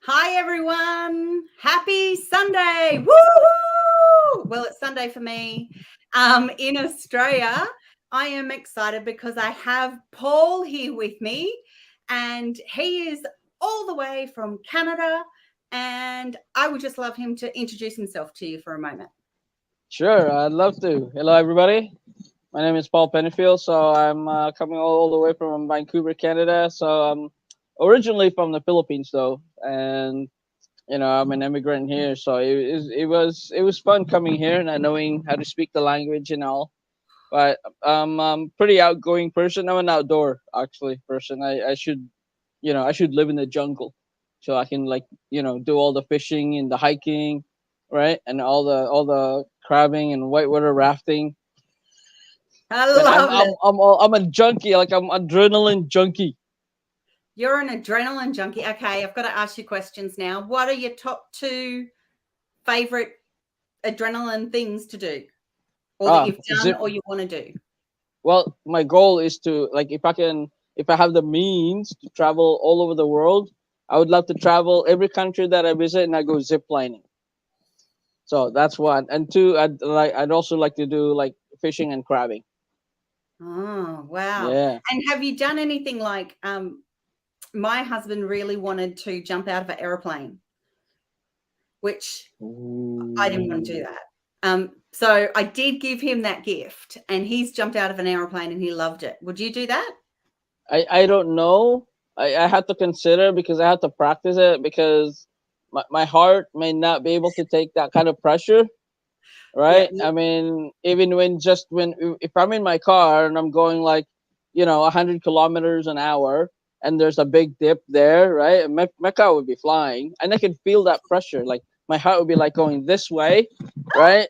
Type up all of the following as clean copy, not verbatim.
Hi, everyone. Happy Sunday. Woo! Well, it's Sunday for me. In Australia, I am excited because I have Paul here with me, and he is all the way from Canada. And I would just love him to introduce himself to you for a moment. Sure, I'd love to. Hello, everybody. My name is Paul Pennyfield. So I'm coming all the way from Vancouver, Canada. So I'm originally from the Philippines, though, and I'm an immigrant here. So it was fun coming here and not knowing how to speak the language and all. But I'm pretty outgoing person. I'm an outdoor actually person. I should live in the jungle, so I can do all the fishing and the hiking, right, and all the crabbing and whitewater rafting. I But I'm love I'm it. I'm a junkie, like I'm adrenaline junkie. You're an adrenaline junkie. Okay, I've got to ask you questions now. What are your top two favorite adrenaline things to do, or that you've done, Zip. or you want to do? Well, my goal is to, like, if I have the means to travel all over the world, I would love to travel every country that I visit and I go zip lining. So that's one. And two, I'd also like to do like fishing and crabbing. Oh, wow. Yeah. And have you done anything like my husband really wanted to jump out of an aeroplane, which I didn't want to do Ooh. that. So I did give him that gift and he's jumped out of an aeroplane and he loved it. Would you do that? I don't know. I have to consider because I have to practice it because my heart may not be able to take that kind of pressure, Yeah. right? I mean, even when if I'm in my car and I'm going like, 100 kilometers an hour and there's a big dip there, right? And my car would be flying and I can feel that pressure. Like my heart would be like going this way, right?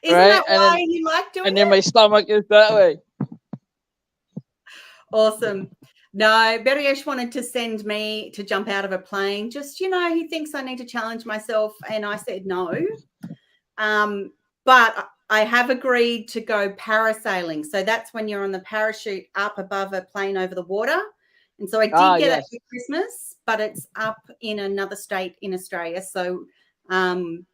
Isn't Right? that And why then you like doing and then my it? stomach is that way. Awesome. No, Berriesh wanted to send me to jump out of a plane. Just, he thinks I need to challenge myself. And I said no. But I have agreed to go parasailing. So that's when you're on the parachute up above a plane over the water. And so I did Ah, get it yes. for Christmas, but it's up in another state in Australia. So um,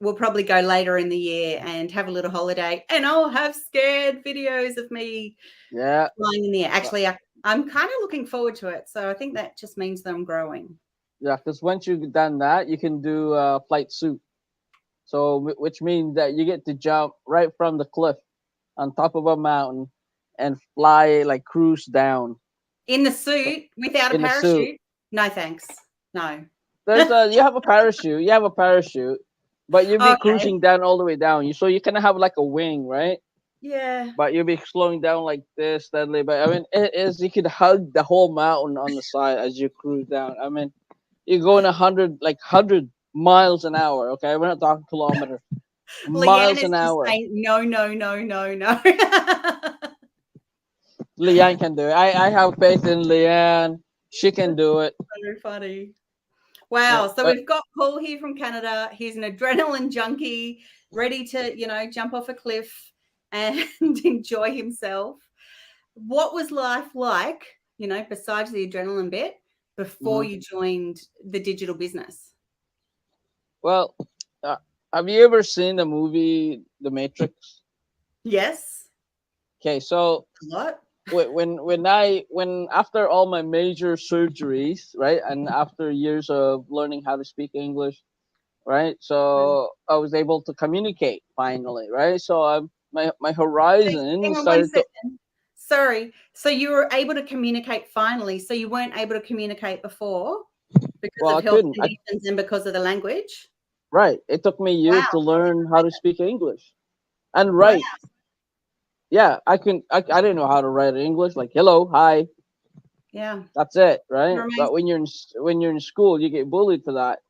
we'll probably go later in the year and have a little holiday. And I'll have scared videos of me Yeah. flying in the air. Uh, Actually, I'm kind of looking forward to it. So I think that just means that I'm growing. Yeah, because once you've done that, you can do flight suit. So, which means that you get to jump right from the cliff on top of a mountain and fly, like cruise down In the suit without a in a suit. parachute? No, thanks. No. You have a parachute, but you'll be Okay. cruising down all the way down. So you kind of have like a wing, right? Yeah. But you'll be slowing down like this steadily. But I mean, it is you could hug the whole mountain on the side as you cruise down. I mean, you're going 100 miles an hour. Okay, we're not talking kilometers, Leanne miles is an just hour. saying, no, no, no, no, no. Leanne can do it. I have faith in Leanne. She can That's do it. so funny. Yeah, Wow. So but we've got Paul here from Canada. He's an adrenaline junkie, ready to, jump off a cliff and enjoy himself. What was life like, besides the adrenaline bit, before mhm. you joined the digital business? Well, uh, have you ever seen the movie The Matrix? Yes. Okay, so A lot. when after all my major surgeries, right, and after years of learning how to speak English, right, so I was able to communicate finally, right. So my So horizon hang on one started to. second. Sorry. So you were able to communicate finally. So you weren't able to communicate before because Well, of I health couldn't. conditions and because of the language? Right. It took me years Wow. to learn how to speak English and Wow. write. Yeah, I didn't know how to write in English like hello, hi. Yeah. That's it, You're right? But amazing. when you're in school, you get bullied for that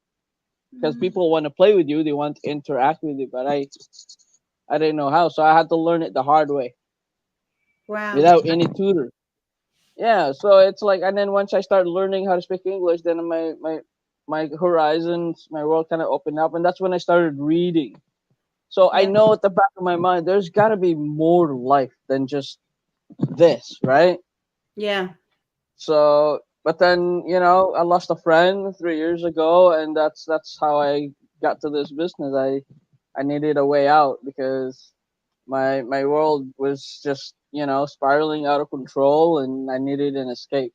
because Mm. people want to play with you, they want to interact with you, but I didn't know how, so I had to learn it the hard way Wow. without any tutor. Yeah, so it's like, and then once I started learning how to speak English, then my horizons, my world kind of opened up, and that's when I started reading. So I Yeah. know at the back of my mind, there's got to be more life than just this, right? Yeah. So but then I lost a friend 3 years ago, and that's how I got to this business. I needed a way out because my world was just spiraling out of control, and I needed an escape.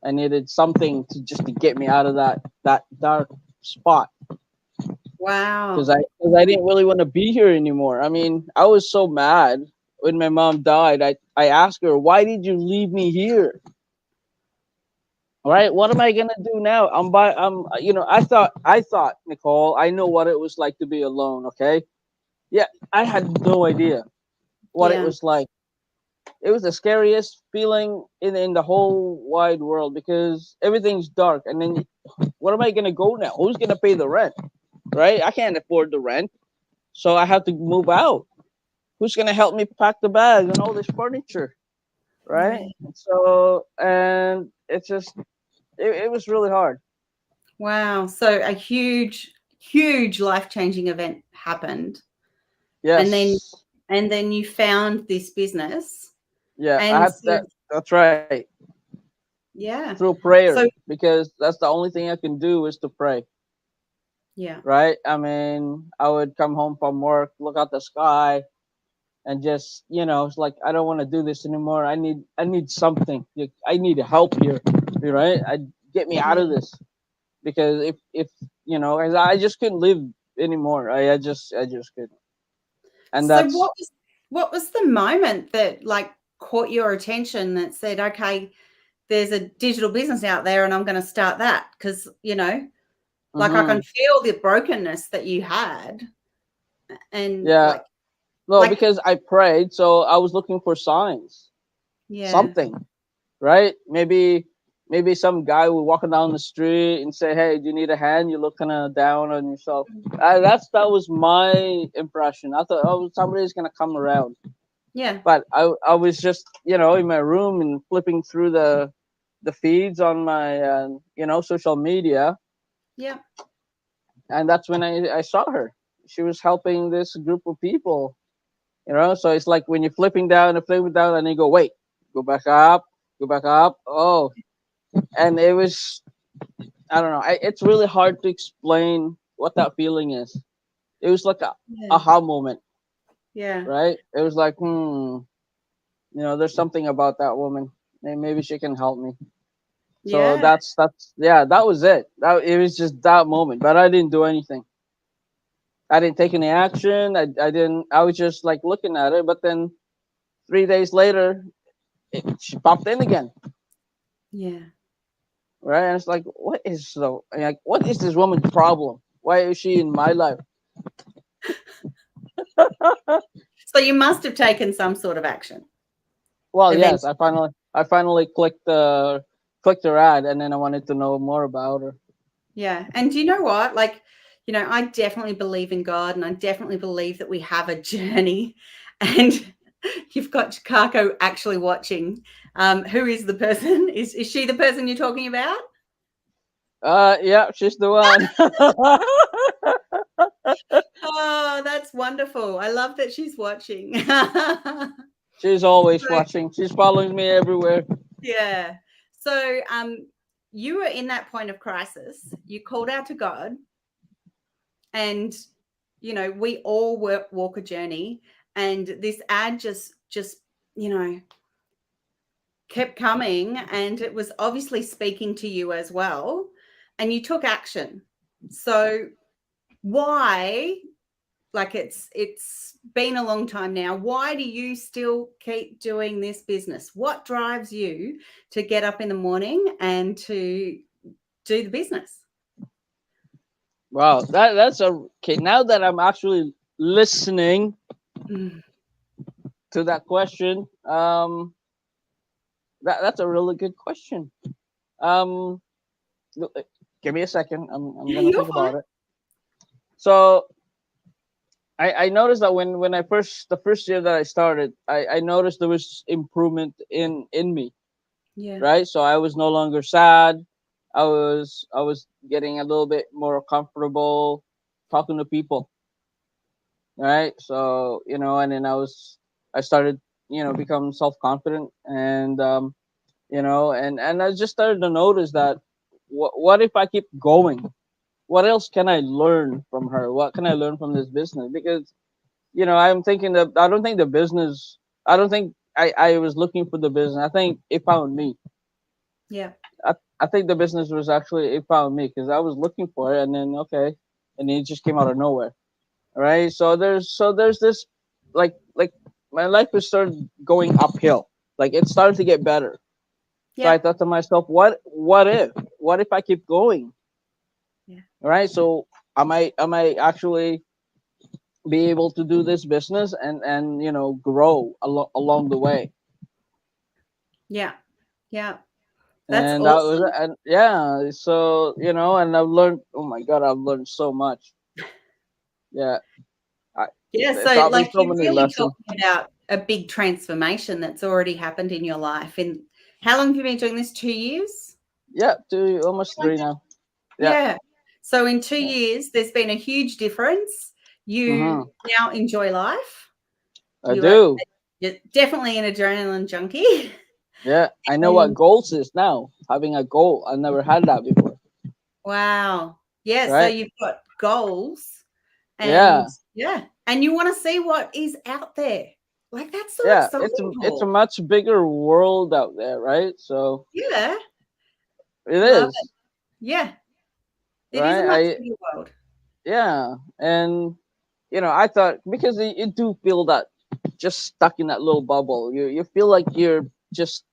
I needed something to get me out of that dark spot, because Wow. I didn't really want to be here anymore. I mean, I was so mad when my mom died. I asked her, why did you leave me here? All right, what am I gonna do now? I thought, Nicole, I know what it was like to be alone. Okay, yeah, I had no idea what it Yeah. was like. It was the scariest feeling in the whole wide world, because everything's dark, and then what am I gonna go now? Who's gonna pay the rent? Right, I can't afford the rent, so I have to move out. Who's gonna help me pack the bag and all this furniture? Right, Yeah. and it's just it was really hard. Wow. So a huge, huge life-changing event happened. And then Yes. and then you found this business. Yeah, I And had so that. That's right. yeah. Through prayer, So because that's the only thing I can do is to pray. yeah. Right. I mean, I would come home from work, look out the sky, and just it's like, I don't want to do this anymore. I need something. I need help here. Right. I Get me out Yeah. of this, because if 'cause I just couldn't live anymore. I just couldn't. And So that's what was the moment that like caught your attention that said, okay, there's a digital business out there and I'm going to start that? Because, like I can hmm feel the brokenness that you had and yeah. like No, like because I prayed, so I was looking for signs, yeah. something, right? Maybe some guy will walking down the street and say, "Hey, do you need a hand? You look kind of down on yourself." That was my impression. I thought, oh, somebody's gonna come around, Yeah. but I was just in my room and flipping through the feeds on my social media, Yeah. and that's when I saw her. She was helping this group of people. So it's like when you're flipping down, and you go, wait, go back up, go back up. Oh, and it was, I don't know. It's really hard to explain what that feeling is. It was like a Yeah. aha moment, Yeah. right? It was like, there's something about that woman. Maybe she can help me. So Yeah. that's yeah, that was it. That it was just that moment, but I didn't do anything. I didn't take any action. I didn't. I was just like looking at it. But then 3 days later, she popped in again, Yeah. right? And it's like, what is this woman's problem? Why is she in my life? So you must have taken some sort of action Well, yes, eventually. I finally clicked her ad, and then I wanted to know more about her. Yeah. And do you know what? Like, I definitely believe in God and I definitely believe that we have a journey. And you've got Chicago actually watching. Who is the person? Is she the person you're talking about? Yeah, she's the one. Oh, that's wonderful. I love that she's watching. She's always So, watching. She's following me everywhere. yeah. So, you were in that point of crisis. You called out to God, and we all walk a journey. And this ad just you know kept coming, and it was obviously speaking to you as well, and you took action. So why, like it's been a long time now, why do you still keep doing this business? What drives you to get up in the morning and to do the business? Wow, that's okay. Now that I'm actually listening Mm, to that question, that's a really good question. Um, Give me a second. I'm yeah, gonna you're think fine. about it. So I noticed that when the first year that I started, I noticed there was improvement in me, Yeah. right? So I was no longer sad. I was getting a little bit more comfortable talking to people, right? So and then I started become self confident, and and I just started to notice that what if I keep going? What else can I learn from her? What can I learn from this business? Because I'm thinking that I don't think the business. I don't think I was looking for the business. I think it found me. Yeah. I think the business was actually it found me because I was looking for it, and then okay, and it just came out of nowhere. Right? So there's this like my life was started going uphill. Like it started to get better. So I Yeah. thought to myself, what if I keep going? Yeah. Right? So I actually be able to do this business and grow along the way. Yeah. Yeah. That's And that was awesome. and yeah, so and I've learned. Oh my god, I've learned so much. Yeah, I, Yeah. it So, taught me like, so you're many really lessons. talking about a big transformation that's already happened in your life. And how long have you been doing this? 2 years? Yeah, to almost Like three that? now. Yeah. Yeah. So, in two Yeah. years, there's been a huge difference. You Mm-hmm. now enjoy life. I You are do. you're definitely an adrenaline junkie. Yeah, I know what And goals is now. Having a goal, I never had that before. wow. Yeah. So, Right? you've got goals and Yeah, yeah. And you want to see what is out there. Like, that's so yeah. exciting, It's a Paul. much bigger world out there, right? So Yeah. it Love it. is, Yeah. It is a right? much bigger world. Yeah, and I thought because you do feel that just stuck in that little bubble. You feel like you're just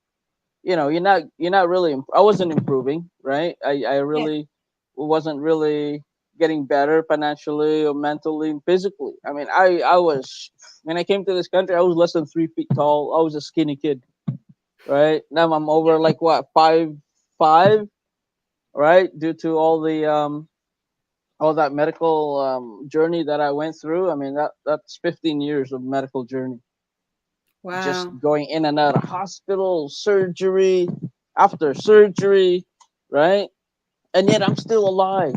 you're not really. I wasn't improving, right? I Yeah. really wasn't really getting better financially or mentally and physically. I mean, I was when I came to this country, I was less than 3 feet tall. I was a skinny kid, right? Now I'm over like what 5'5", right? Due to all that medical journey that I went through. I mean that's 15 years of medical journey, just Wow. going in and out of hospital, surgery after surgery, right? And yet I'm still alive.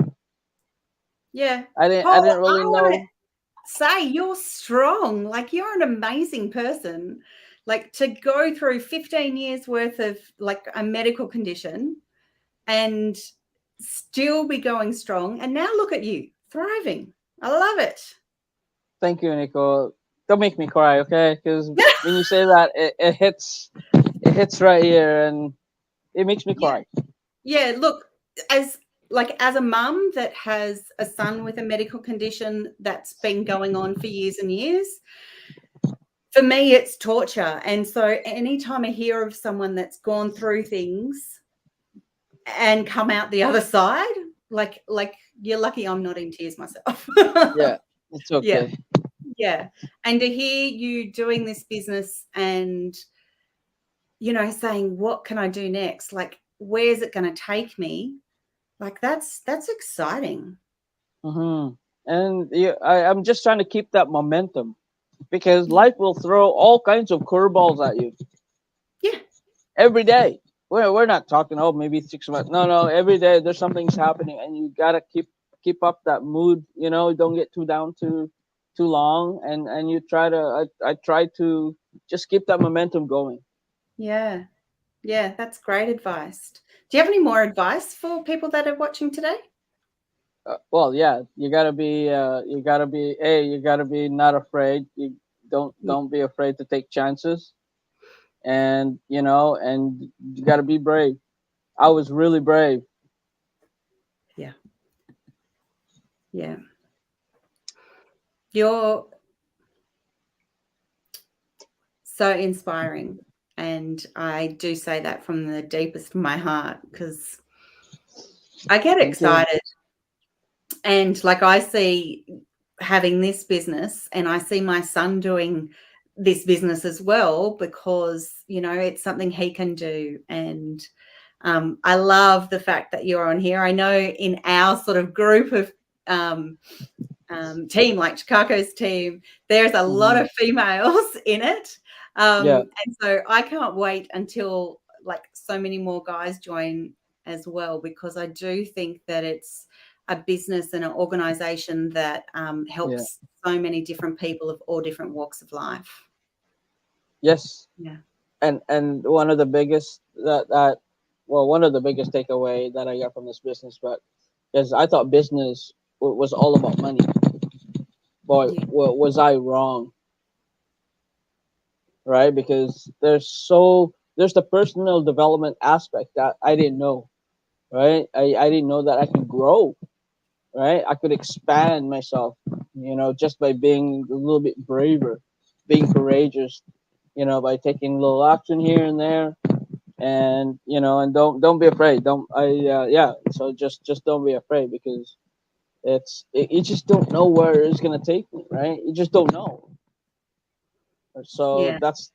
Yeah. I Paul, didn't I really want to know. say you're strong. Like, you're an amazing person. Like, to go through 15 years worth of like a medical condition and still be going strong. And now look at you thriving. I love it. Thank you, Nicole. Don't make me cry, okay? Because when you say that, it hits right here, and it makes me Yeah. cry. Yeah. Look, as as a mum that has a son with a medical condition that's been going on for years and years, for me, it's torture. And so anytime I hear of someone that's gone through things and come out the other side, like you're lucky I'm not in tears myself. Yeah, it's Yeah, okay. yeah. And to hear you doing this business and saying, what can I do next? Like, where's it going to take me? Like, that's exciting. And yeah, I'm just trying to keep that momentum because Yeah, life will throw all kinds of curveballs at you yeah, every day. We're not talking maybe 6 months. No, every day there's something's happening, and you gotta keep up that mood. Don't get too down too long, and you try to I try to just keep that momentum going. yeah, yeah. That's great advice. Do you have any more advice for people that are watching today? Well, yeah, you gotta be not afraid. You Yeah, don't be afraid to take chances, and you gotta be brave. I was really brave. yeah, yeah. You're so inspiring. And I do say that from the deepest of my heart because I get Thank you. excited. And like, I see having this business and I see my son doing this business as well because, it's something he can do. And I love the fact that you're on here. I know in our sort of group of um, team, like Chicago's team, there's a lot Hmm. of females in it. Yeah. And so I can't wait until like so many more guys join as well, because I do think that it's a business and an organization that Yeah. helps so many different people of all different walks of life. Yes. Yeah. and one of the biggest one of the biggest takeaway that I got from this business, but is I thought business was all about money. Boy, Yeah. was I wrong, right? Because there's the personal development aspect that I didn't know, right? I didn't know that I could grow, right? I could expand myself, just by being a little bit braver, being courageous, by taking a little action here and there, and don't be afraid. Don't I Yeah. So just don't be afraid, because you just don't know where it's gonna take me, right? You just don't know. So Yeah. that's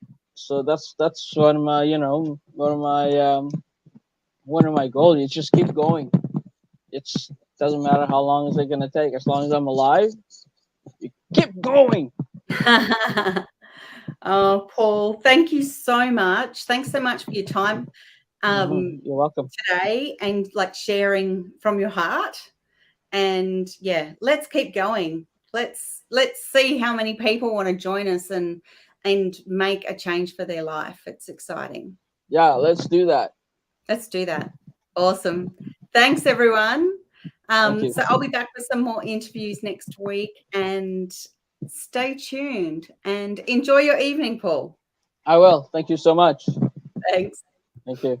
one of my goals. You just keep going. It's doesn't matter how long is it gonna take. As long as I'm alive, you keep going. Oh, Paul, thank you so much. Thanks so much for your time You're welcome. today, and like sharing from your heart. And yeah, let's keep going. Let's see how many people want to join us and make a change for their life. It's exciting. Yeah, let's do that. Let's do that. Awesome. Thanks, everyone. Thank you. So I'll be back with some more interviews next week, and stay tuned and enjoy your evening, Paul. I will. Thank you so much. Thanks. Thank you.